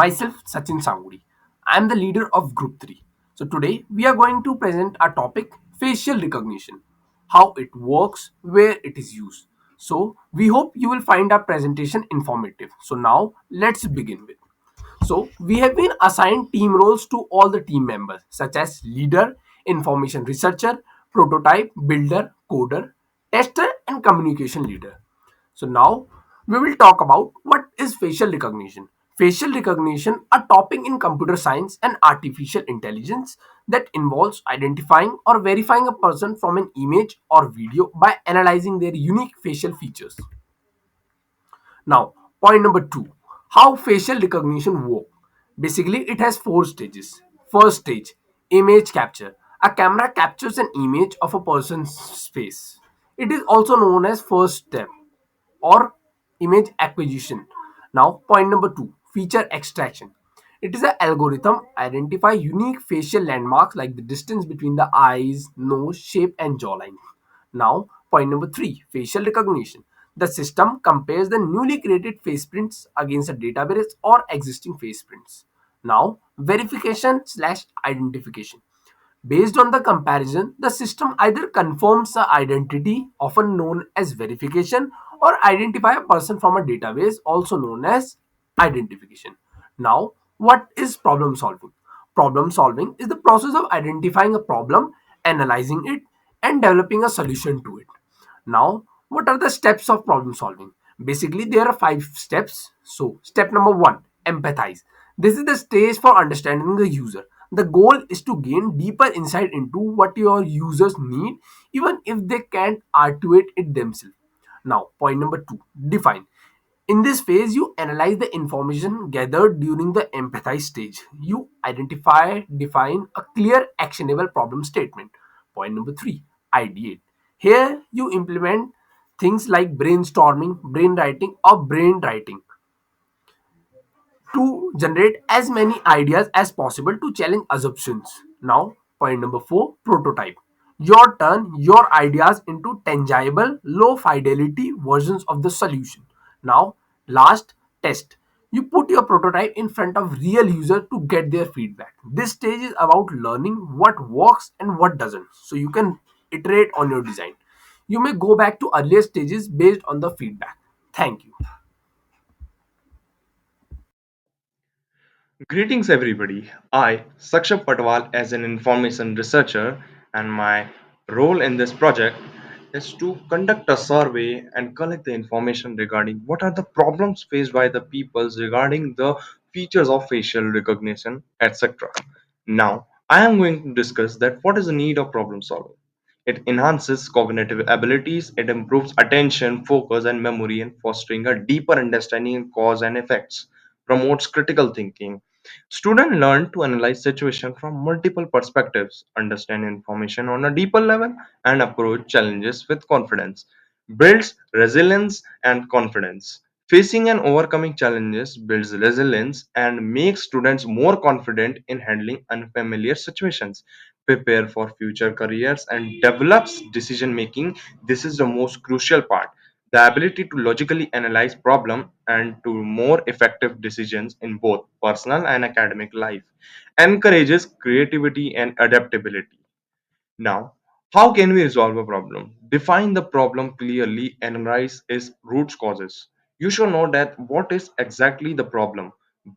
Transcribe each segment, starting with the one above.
Myself, Sachin Sangudi. I am the leader of Group 3. So, today we are going to present our topic facial recognition, how it works, where it is used. So, we hope you will find our presentation informative. So, now let's begin with. So, we have been assigned team roles to all the team members, such as leader, information researcher, prototype, builder, coder, tester, and communication leader. So now we will talk about what is facial recognition. Facial recognition, a topic in computer science and artificial intelligence that involves identifying or verifying a person from an image or video by analyzing their unique facial features. Now, point number two, how facial recognition works. Basically, it has four stages. First stage, image capture. A camera captures an image of a person's face. It is also known as first step or image acquisition. Now, point number two, feature extraction. It is an algorithm identify unique facial landmarks like the distance between the eyes, nose, shape, and jawline. Now, point number three, facial recognition. The system compares the newly created face prints against a database or existing face prints. Now, verification slash identification. Based on the comparison, the system either confirms the identity, often known as verification, or identify a person from a database, also known as identification. Now, what is problem solving? Problem solving is the process of identifying a problem, analyzing it, and developing a solution to it. Now, what are the steps of problem solving? Basically, there are five steps. So, step number one, empathize. This is the stage for understanding the user. The goal is to gain deeper insight into what your users need, even if they can't articulate it themselves. Now, point number two, define. In this phase, you analyze the information gathered during the empathize stage. You identify, define a clear, actionable problem statement. Point number three, ideate. Here, you implement things like brainstorming, brain writing to generate as many ideas as possible to challenge assumptions. Now, point number four, prototype. Your turn your ideas into tangible, low fidelity versions of the solution. Now, last, test. You put your prototype in front of real user to get their feedback. This stage is about learning what works and what doesn't, so you can iterate on your design. You may go back to earlier stages based on the feedback. Thank you. Greetings, everybody. I, Saksham Patwal, as an information researcher, and my role in this project is to conduct a survey and collect the information regarding what are the problems faced by the peoples regarding the features of facial recognition, etc. Now, I am going to discuss that what is the need of problem solving. It enhances cognitive abilities, it improves attention, focus, and memory, and fostering a deeper understanding of cause and effects, promotes critical thinking. Students learn to analyze situations from multiple perspectives, understand information on a deeper level, and approach challenges with confidence. Builds resilience and confidence. Facing and overcoming challenges builds resilience and makes students more confident in handling unfamiliar situations, prepare for future careers, and develops decision making. This is the most crucial part, the ability to logically analyze problem and to more effective decisions in both personal and academic life, encourages creativity and adaptability. Now, how can we resolve a problem? Define the problem clearly, analyze its root causes. You should know that what is exactly the problem,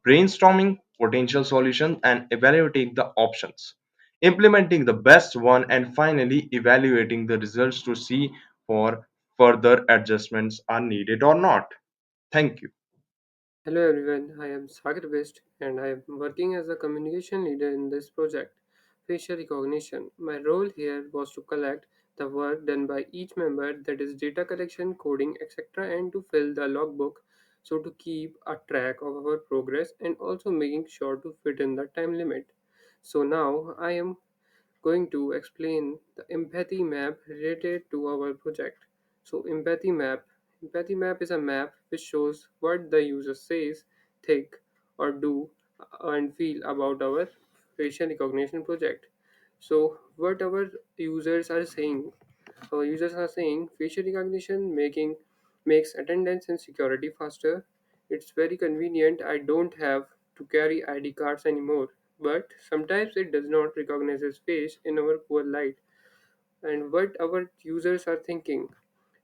brainstorming potential solutions and evaluating the options, implementing the best one, and finally evaluating the results to see for further adjustments are needed or not. Thank you. Hello everyone, I am Sagar Best and I am working as a communication leader in this project, Facial Recognition. My role here was to collect the work done by each member, that is data collection, coding, etc., and to fill the logbook, so to keep a track of our progress and also making sure to fit in the time limit. So now I am going to explain the empathy map related to our project. So empathy map is a map which shows what the user says, think, or do and feel about our facial recognition project. So what our users are saying facial recognition makes attendance and security faster. It's very convenient. I don't have to carry ID cards anymore, but sometimes it does not recognize his face in our poor light. And what our users are thinking,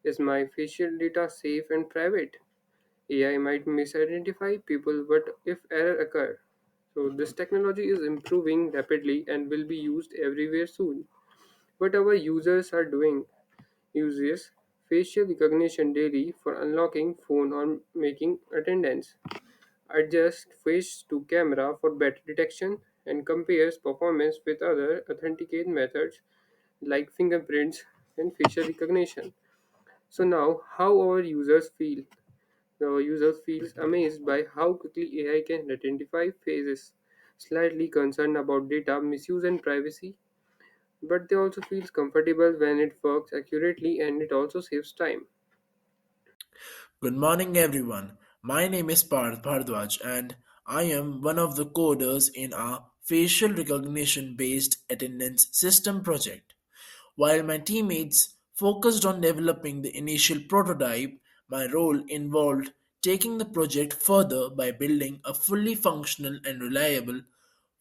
is my facial data safe and private? AI might misidentify people, what if error occur? So this technology is improving rapidly and will be used everywhere soon. What our users are doing uses facial recognition daily for unlocking phone or making attendance, adjust face to camera for better detection, and compares performance with other authenticate methods like fingerprints and facial recognition. So now how our users feel. The user feels amazed by how quickly AI can identify faces, slightly concerned about data misuse and privacy, but they also feel comfortable when it works accurately and it also saves time. Good morning, everyone. My name is Parth Bhardwaj, and I am one of the coders in our facial recognition based attendance system project. While my teammates focused on developing the initial prototype, my role involved taking the project further by building a fully functional and reliable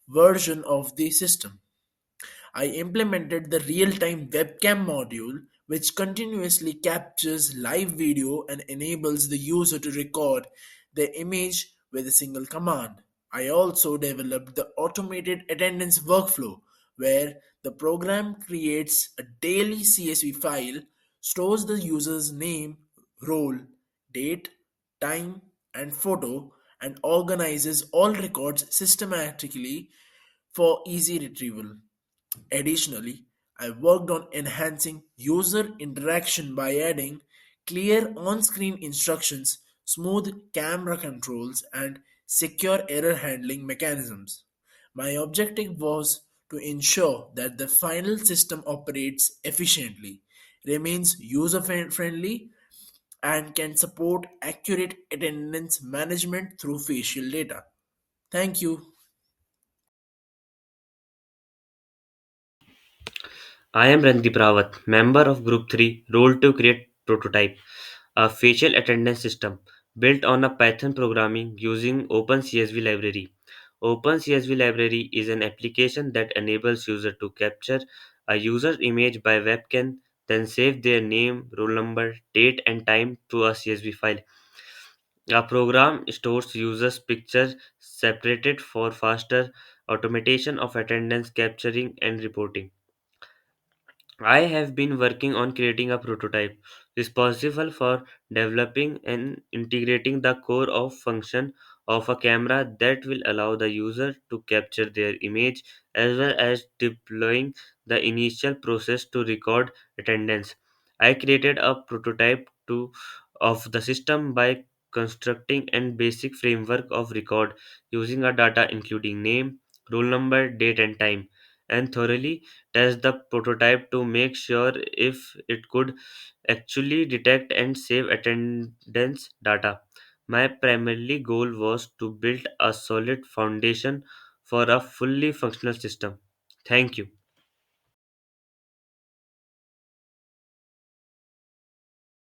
version of the system. I implemented the real time webcam module, which continuously captures live video and enables the user to record the image with a single command. I also developed the automated attendance workflow, where the program creates a daily CSV file, stores the user's name, role, date, time, and photo, and organizes all records systematically for easy retrieval. Additionally, I worked on enhancing user interaction by adding clear on screen instructions, smooth camera controls, and secure error handling mechanisms. My objective was to ensure that the final system operates efficiently, remains user friendly, and can support accurate attendance management through facial data. Thank you. I am Randeep Rawat, member of Group 3, role to create prototype, a facial attendance system built on a Python programming using OpenCSV library. OpenCSV library is an application that enables user to capture a user image by webcam, then save their name, roll number, date and time to a CSV file. A program stores users' pictures separated for faster automation of attendance capturing and reporting. I have been working on creating a prototype responsible for developing and integrating the core of function of a camera that will allow the user to capture their image as well as deploying the initial process to record attendance. I created a prototype of the system by constructing an basic framework of record using a data including name, roll number, date and time, and thoroughly test the prototype to make sure if it could actually detect and save attendance data. My primary goal was to build a solid foundation for a fully functional system. Thank you.